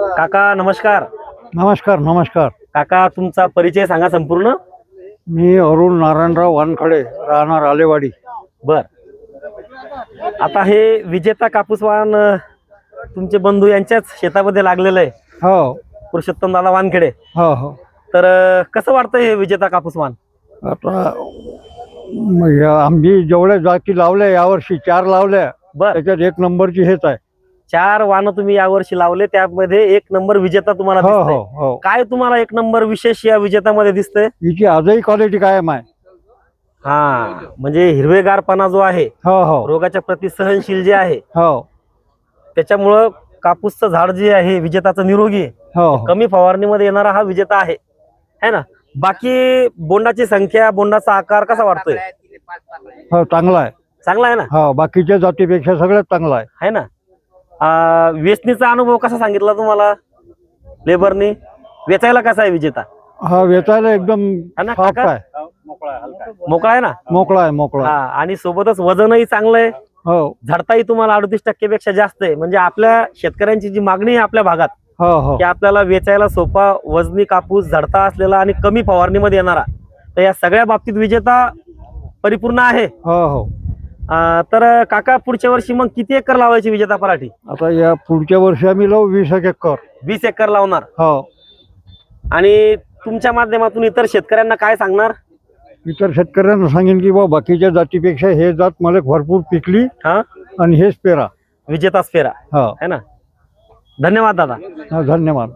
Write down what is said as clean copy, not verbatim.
काका नमस्कार. नमस्कार नमस्कार. काका तुमचा परिचय सांगा संपूर्ण. मी अरुण नारायणराव वानखडे, राहणार आलेवाडी. बर. आता हे विजेता कापूस वाहन तुमचे बंधू यांच्याच शेतामध्ये लागलेलं आहे, हो पुरुषोत्तम दादा वानखेडे. हो हो. तर कसं वाटतं हे विजेता कापूस वाहन? आता आम्ही जेवढ्या जाती लावल्या यावर्षी 4 लावल्या, बर. त्याच्यात 1 नंबरची हेच आहे. 4 वाहनं तुम्ही यावर्षी लावले, त्यामध्ये 1 नंबर विजेता तुम्हाला हो दिसतोय. हो हो. काय तुम्हाला 1 नंबर विशेष या विजेतामध्ये दिसतंय? हिची आजही क्वालिटी कायम आहे. हा, म्हणजे हिरवेगारपणा जो आहे, हो हो रोगाच्या प्रति सहनशील जे आहे, हो त्याच्यामुळं कापूसचं झाड जे आहे विजेताचं निरोगी आहे. हो हो. कमी फवारणीमध्ये येणारा हा विजेता आहे, है ना. बाकी बोंडाची संख्या, बोंडाचा आकार कसा वाटतोय? हो चांगला आहे. चांगला आहे ना, हो, बाकीच्या जातीपेक्षा सगळ्यात चांगला आहे. है ना. वेचणीचा अनुभव कसा सांगितला तुम्हाला लेबरनी? वेचायला कसा आहे विजेता? हा, वेचायला एकदम है ना सॉफ्ट काका? आहे. मोकळा आहे ना. मोकळा आहे मोकळा हा, आहे. आणि सोबतच वजनही चांगलं आहे. हो झडताही तुम्हाला 38% पेक्षा जास्त आहे. म्हणजे आपल्या शेतकऱ्यांची जी मागणी आहे आपल्या भागात, हो हो की आपल्याला वेचायला सोपा, वजनी कापूस, झडता असलेला आणि कमी फवारणीमध्ये येणारा, तर या सगळ्या बाबतीत विजेता परिपूर्ण आहे. हो हो. तर काका पुढच्या वर्षी मग किती एकर लावायची विजेता पराठी? आता या पुढच्या वर्षी आम्ही लावू 20 एकर. 20 एकर लावणार. हो. आणि तुमच्या माध्यमातून इतर शेतकऱ्यांना काय सांगणार? इतर शेतकऱ्यांना सांगेन की बा बाकीच्या जातीपेक्षा हे जात मला भरपूर पिकली हा, आणि हेच पेरा. विजेताच पेरा, हो. है ना. धन्यवाद दादा. धन्यवाद.